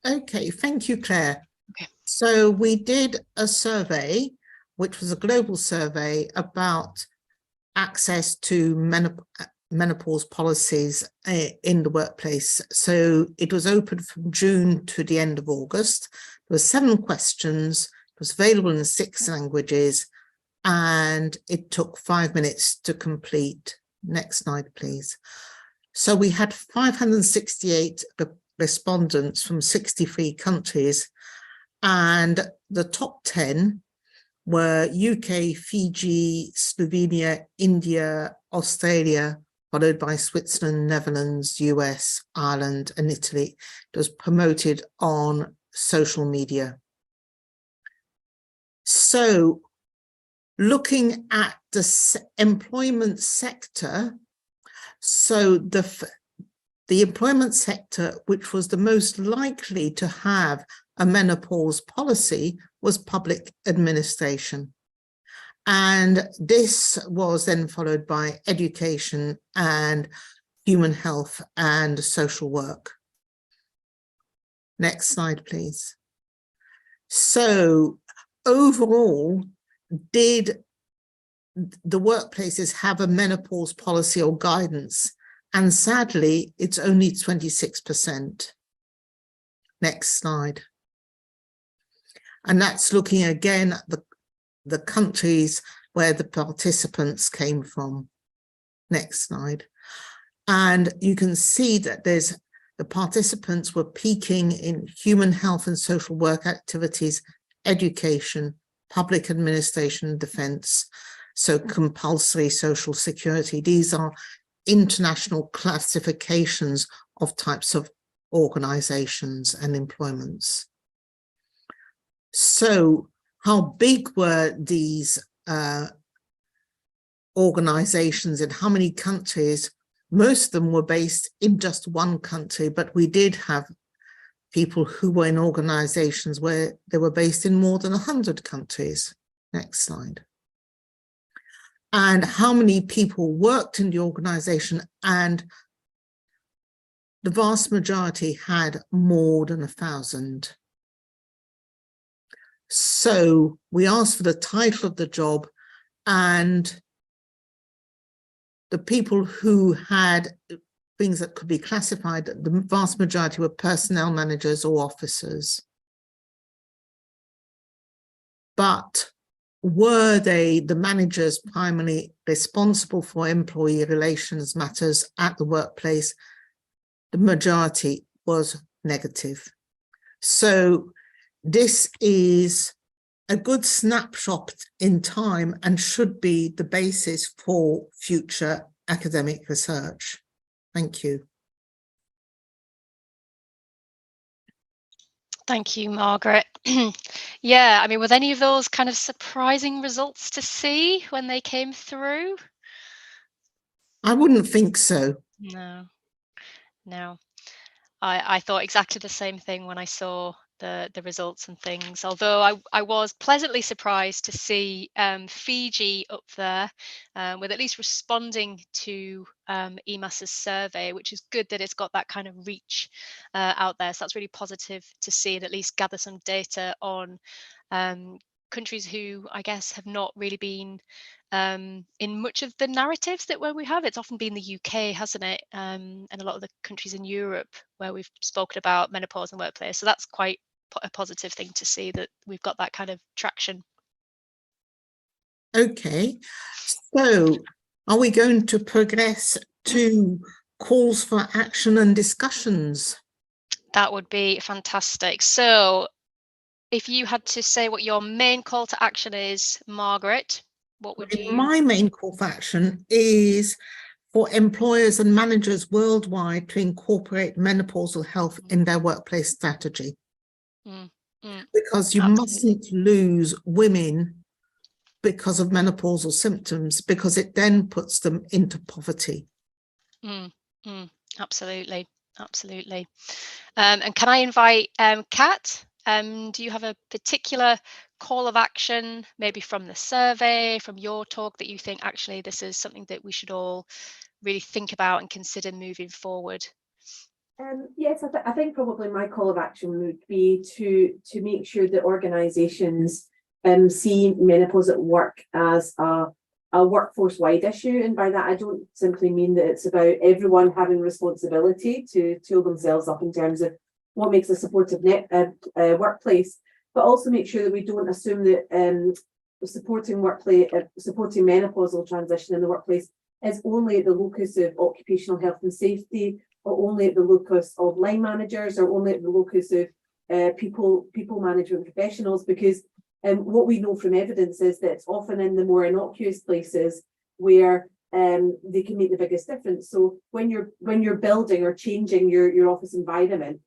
Okay, thank you, Claire. Okay. So we did a survey, which was a global survey about access to menopause policies in the workplace. So it was open from June to the end of August. There were 7 questions. It was available in 6 languages, and it took 5 minutes to complete. Next slide, please. So we had 568 respondents from 63 countries, and the top 10 were UK, Fiji, Slovenia, India, Australia, followed by Switzerland, Netherlands, US, Ireland, and Italy. It was promoted on social media. So, looking at the employment sector, so the employment sector, which was the most likely to have a menopause policy, was public administration. And this was then followed by education and human health and social work. Next slide, please. So overall, did the workplaces have a menopause policy or guidance? And sadly, it's only 26%. Next slide. And that's looking again at the countries where the participants came from. Next slide. And you can see that the participants were peaking in human health and social work activities, education, public administration and defence, so compulsory social security. These are international classifications of types of organisations and employments. So how big were these organisations, and how many countries? Most of them were based in just one country, but we did have people who were in organisations where they were based in more than 100 countries. Next slide. And how many people worked in the organisation, and the vast majority had more than 1,000. So we asked for the title of the job, and the people who had things that could be classified, the vast majority were personnel managers or officers. But were they the managers primarily responsible for employee relations matters at the workplace? The majority was negative. So this is a good snapshot in time and should be the basis for future academic research. Thank you. Thank you, Margaret. Yeah, I mean, were any of those kind of surprising results to see when they came through? I wouldn't think so. No. I thought exactly the same thing when I saw the results and things, although I was pleasantly surprised to see Fiji up there with at least responding to EMAS's survey, which is good that it's got that kind of reach out there. So that's really positive to see, and at least gather some data on countries who I guess have not really been in much of the narratives that where we have. It's often been the UK, hasn't it? And a lot of the countries in Europe where we've spoken about menopause and workplace. So that's quite a positive thing to see, that we've got that kind of traction. Okay, so are we going to progress to calls for action and discussions? That would be fantastic. So if you had to say what your main call to action is, Margaret, what would you? My main call for action is for employers and managers worldwide to incorporate menopausal health in their workplace strategy. Because you Absolutely. mustn't lose women because of menopausal symptoms, because it then puts them into poverty. Absolutely. And can I invite Kat? Do you have a particular call of action, maybe from the survey, from your talk, that you think actually this is something that we should all really think about and consider moving forward? Yes, I think probably my call of action would be to make sure that organisations see menopause at work as a a workforce-wide issue, and by that I don't simply mean that it's about everyone having responsibility to tool themselves up in terms of what makes a supportive workplace, but also make sure that we don't assume that supporting menopausal transition in the workplace is only at the locus of occupational health and safety, or only at the locus of line managers, or only at the locus of people management professionals, because what we know from evidence is that it's often in the more innocuous places where they can make the biggest difference. So when you're building or changing your office environment,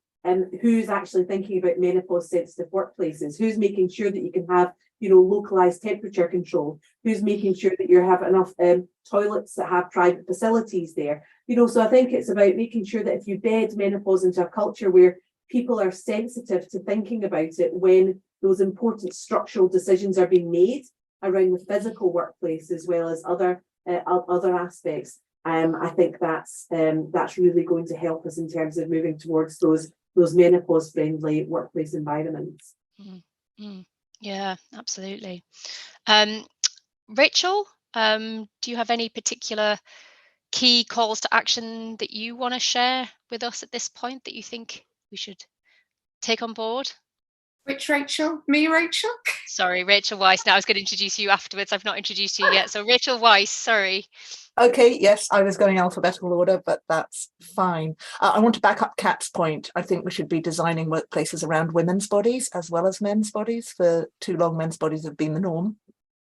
who's actually thinking about menopause sensitive workplaces? Who's making sure that you can have localized temperature control? Who's making sure that you have enough toilets that have private facilities there? So I think it's about making sure that if you bed menopause into a culture where people are sensitive to thinking about it when those important structural decisions are being made around the physical workplace as well as other aspects. I think that's really going to help us in terms of moving towards those menopause friendly workplace environments. Yeah, absolutely. Rachel, do you have any particular key calls to action that you want to share with us at this point that you think we should take on board? Which Rachel? Me, Rachel? Sorry, Rachel Weiss. Now I was going to introduce you afterwards. I've not introduced you yet. So Rachel Weiss, sorry. Okay, yes, I was going alphabetical order, but that's fine. I want to back up Kat's point. I think we should be designing workplaces around women's bodies as well as men's bodies. For too long, men's bodies have been the norm,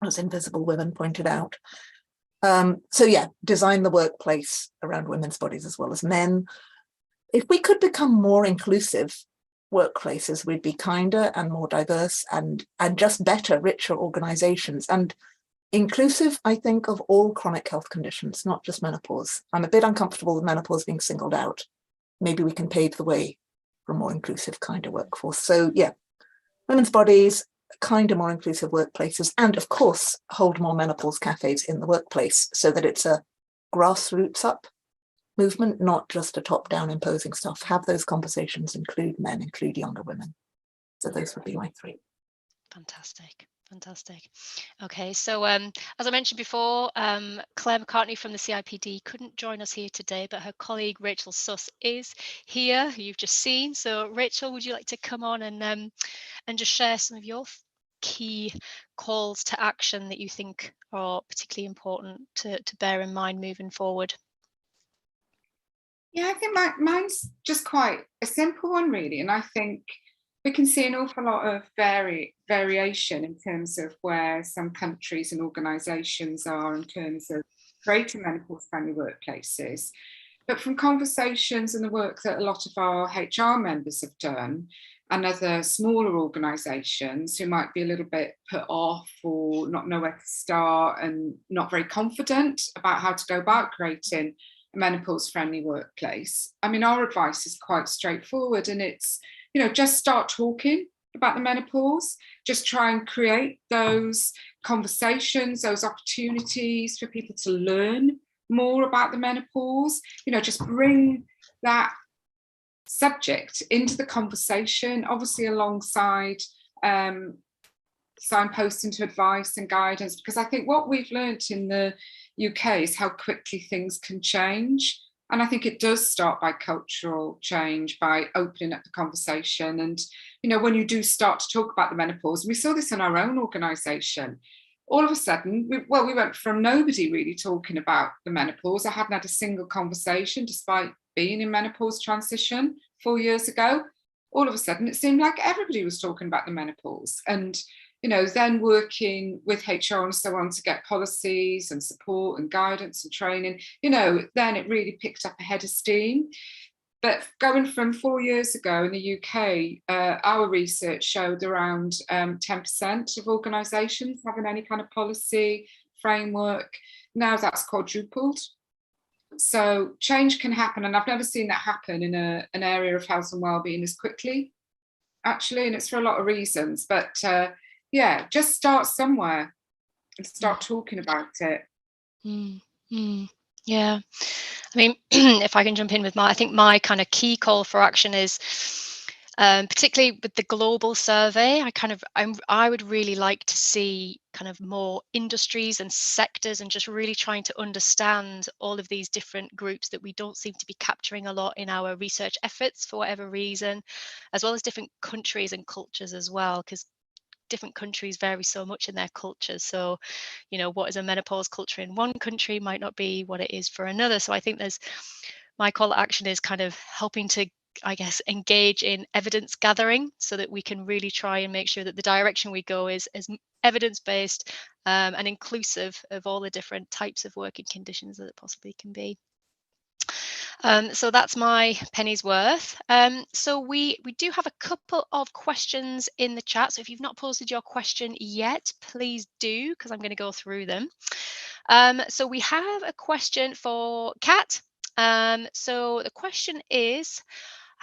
as Invisible Women pointed out. So yeah, design the workplace around women's bodies as well as men. If we could become more inclusive workplaces, we'd be kinder and more diverse and just better, richer organizations. And inclusive, I think, of all chronic health conditions, not just menopause. I'm a bit uncomfortable with menopause being singled out. Maybe we can pave the way for a more inclusive, kinder workforce. So yeah, women's bodies, kinder, more inclusive workplaces, and of course, hold more menopause cafes in the workplace so that it's a grassroots up movement, not just a top-down imposing stuff. Have those conversations, include men, include younger women. So those would be my three. Fantastic. Okay, so as I mentioned before, Claire McCartney from the CIPD couldn't join us here today, but her colleague Rachel Suss is here, who you've just seen. So Rachel, would you like to come on and just share some of your key calls to action that you think are particularly important to bear in mind moving forward? Yeah, I think mine's just quite a simple one, really. And I think we can see an awful lot of variation in terms of where some countries and organisations are in terms of creating menopause-friendly workplaces. But from conversations and the work that a lot of our HR members have done, and other smaller organisations who might be a little bit put off or not know where to start and not very confident about how to go about creating a menopause-friendly workplace. I mean, our advice is quite straightforward, and it's, just start talking about the menopause, just try and create those conversations, those opportunities for people to learn more about the menopause, just bring that subject into the conversation, obviously alongside signposting to advice and guidance, because I think what we've learnt in the UK is how quickly things can change. And I think it does start by cultural change, by opening up the conversation. And, when you do start to talk about the menopause, and we saw this in our own organisation, all of a sudden, we went from nobody really talking about the menopause. I hadn't had a single conversation despite being in menopause transition 4 years ago. All of a sudden, it seemed like everybody was talking about the menopause. And then working with HR and so on to get policies and support and guidance and training, then it really picked up a head of steam. But going from 4 years ago in the UK, our research showed around 10% of organisations having any kind of policy framework. Now that's quadrupled. So change can happen, and I've never seen that happen in an area of health and wellbeing as quickly, actually, and it's for a lot of reasons. But yeah, just start somewhere and start talking about it. Yeah, I mean, if I can jump in with I think my kind of key call for action is, Particularly with the global survey, I would really like to see kind of more industries and sectors, and just really trying to understand all of these different groups that we don't seem to be capturing a lot in our research efforts for whatever reason, as well as different countries and cultures as well, because different countries vary so much in their cultures. So, what is a menopause culture in one country might not be what it is for another. So I think my call to action is kind of helping to, I guess, engage in evidence gathering so that we can really try and make sure that the direction we go is evidence-based and inclusive of all the different types of working conditions that it possibly can be. So that's my penny's worth. So we do have a couple of questions in the chat. So if you've not posted your question yet, please do, because I'm going to go through them. So we have a question for Kat. So the question is,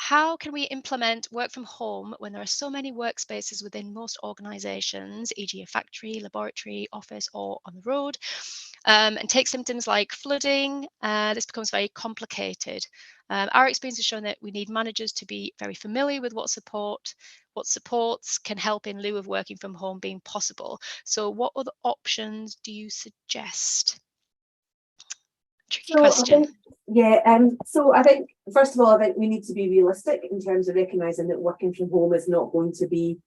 how can we implement work from home when there are so many workspaces within most organizations, e.g. a factory, laboratory, office, or on the road, and take symptoms like flooding? This becomes very complicated. Our experience has shown that we need managers to be very familiar with what supports can help in lieu of working from home being possible. So what other options do you suggest? Tricky question. So I think, first of all, I think we need to be realistic in terms of recognising that working from home is not going to be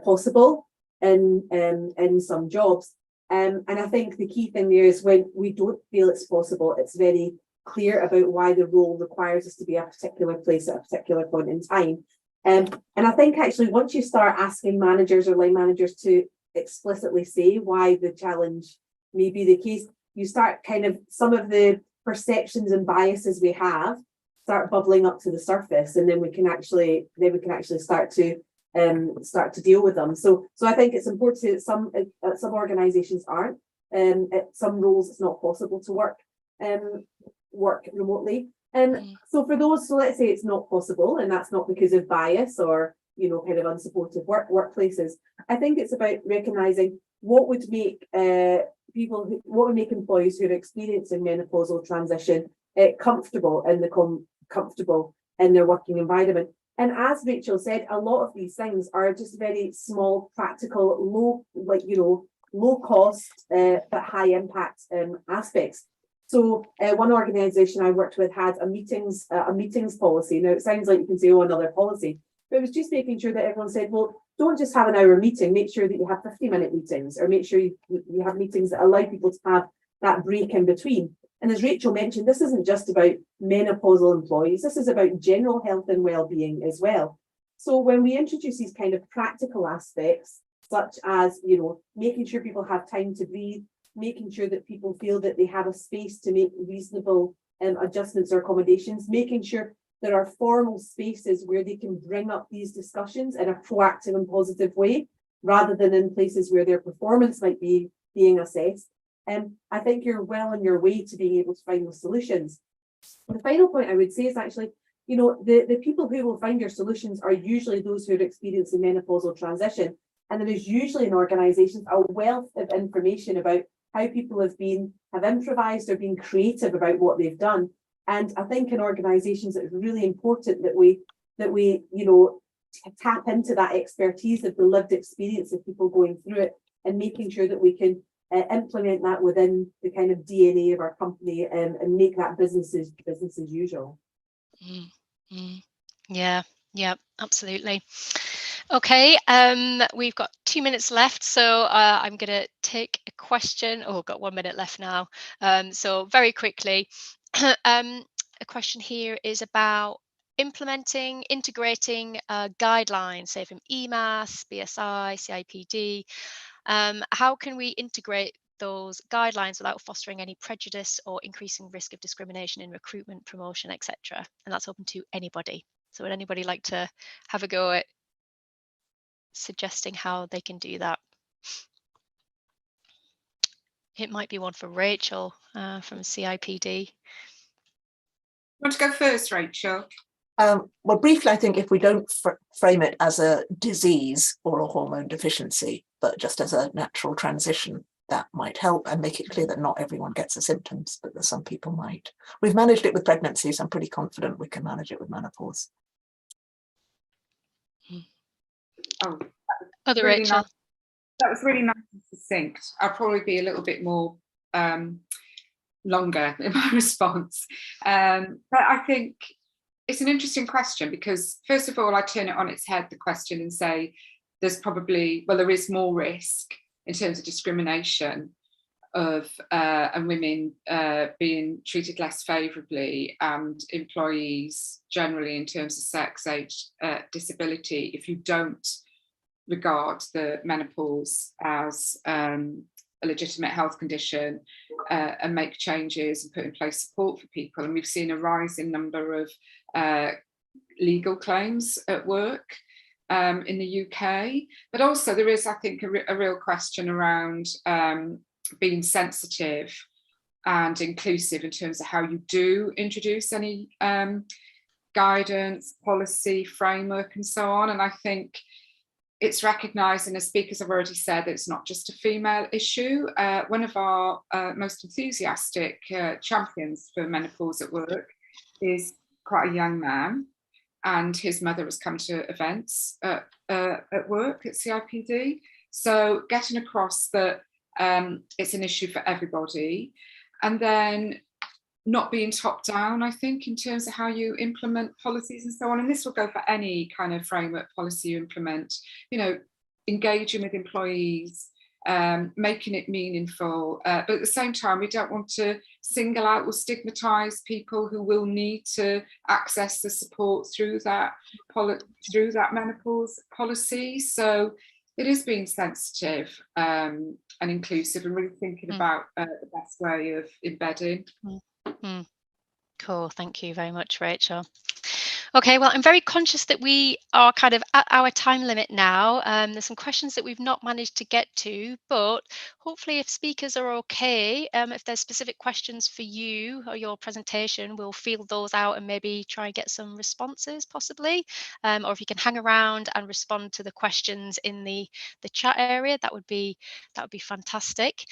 possible in some jobs. And I think the key thing there is, when we don't feel it's possible, it's very clear about why the role requires us to be a particular place at a particular point in time. And I think actually once you start asking managers or line managers to explicitly say why the challenge may be the case, you start kind of, some of the perceptions and biases we have start bubbling up to the surface, and then we can actually start to deal with them. So I think it's important that some organisations aren't. At some roles it's not possible to work remotely. So for those, so let's say it's not possible, and that's not because of bias or kind of unsupportive workplaces. I think it's about recognising what would make employees who are experiencing menopausal transition comfortable in their working environment. And as Rachel said, a lot of these things are just very small, practical, low cost but high impact aspects. So one organisation I worked with had a meetings policy. Now it sounds like you can say, oh, another policy, but it was just making sure that everyone said, well, don't just have an hour meeting, make sure that you have 50-minute meetings, or make sure you have meetings that allow people to have that break in between. And as Rachel mentioned, this isn't just about menopausal employees, this is about general health and well-being as well. So when we introduce these kind of practical aspects, such as, making sure people have time to breathe, making sure that people feel that they have a space to make reasonable adjustments or accommodations, making sure there are formal spaces where they can bring up these discussions in a proactive and positive way, rather than in places where their performance might be being assessed. I think you're well on your way to being able to find those solutions. The final point I would say is actually, the people who will find your solutions are usually those who are experiencing menopausal transition. And there is usually in organisations a wealth of information about how people have improvised or been creative about what they've done. And I think in organisations it's really important that we tap into that expertise of the lived experience of people going through it, and making sure that we can implement that within the kind of DNA of our company, and make that business as usual. Yeah, absolutely. Okay, we've got 2 minutes left, so I'm going to take a question. Oh, got 1 minute left now. So very quickly, a question here is about integrating guidelines, say from EMAS, BSI, CIPD. How can we integrate those guidelines without fostering any prejudice or increasing risk of discrimination in recruitment, promotion, etc.? And that's open to anybody. So would anybody like to have a go at suggesting how they can do that? It might be one for Rachel from CIPD. Want to go first, Rachel? Well, briefly, I think if we don't frame it as a disease or a hormone deficiency, but just as a natural transition, that might help, and make it clear that not everyone gets the symptoms, but that some people might. We've managed it with pregnancy, so I'm pretty confident we can manage it with menopause. Oh, Other really Rachel. nice. That was really nice and succinct. I'll probably be a little bit more longer in my response. But I think it's an interesting question because, first of all, I turn it on its head, the question, and say there's probably, well, there is more risk in terms of discrimination of and women being treated less favourably, and employees generally in terms of sex, age, disability, if you don't regard the menopause as a legitimate health condition and make changes and put in place support for people. And we've seen a rising number of legal claims at work in the UK. But also there is, I think, a real question around being sensitive and inclusive in terms of how you do introduce any guidance, policy, framework, and so on. And I think it's recognised, and as speakers have already said, that it's not just a female issue. One of our most enthusiastic champions for menopause at work is quite a young man, and his mother has come to events at work at CIPD. So getting across that it's an issue for everybody, and then not being top down, I think, in terms of how you implement policies and so on. And this will go for any kind of framework policy you implement, you know, engaging with employees, making it meaningful. But at the same time, we don't want to single out or stigmatise people who will need to access the support through that menopause policy. So it is being sensitive and inclusive, and really thinking about the best way of embedding. Cool, thank you very much, Rachel. Okay, well, I'm very conscious that we are kind of at our time limit now. There's some questions that we've not managed to get to, but hopefully if speakers are okay, if there's specific questions for you or your presentation, we'll field those out and maybe try and get some responses possibly. Or if you can hang around and respond to the questions in the chat area, that would be fantastic.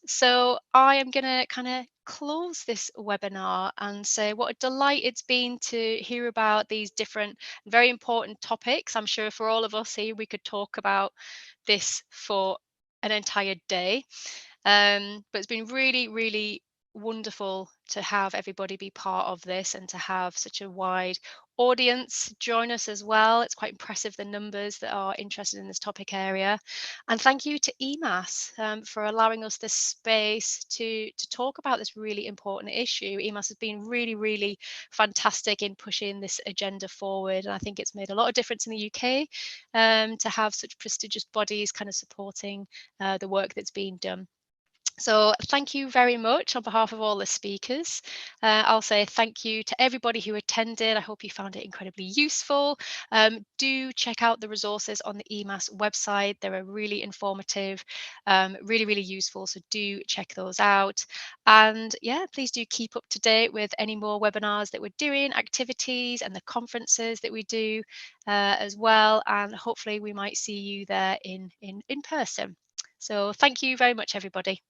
So I am going to kind of close this webinar and say what a delight it's been to hear about these different very important topics. I'm sure for all of us here we could talk about this for an entire day, but it's been really wonderful to have everybody be part of this and to have such a wide audience join us as well. It's quite impressive, the numbers that are interested in this topic area. And thank you to EMAS for allowing us this space to talk about this really important issue. EMAS has been really fantastic in pushing this agenda forward, and I think it's made a lot of difference in the UK to have such prestigious bodies kind of supporting the work that's being done. So thank you very much on behalf of all the speakers. I'll say thank you to everybody who attended. I hope you found it incredibly useful. Do check out the resources on the EMAS website. They're really informative, really useful. So do check those out. And yeah, please do keep up to date with any more webinars that we're doing, activities and the conferences that we do as well. And hopefully we might see you there in person. So thank you very much, everybody.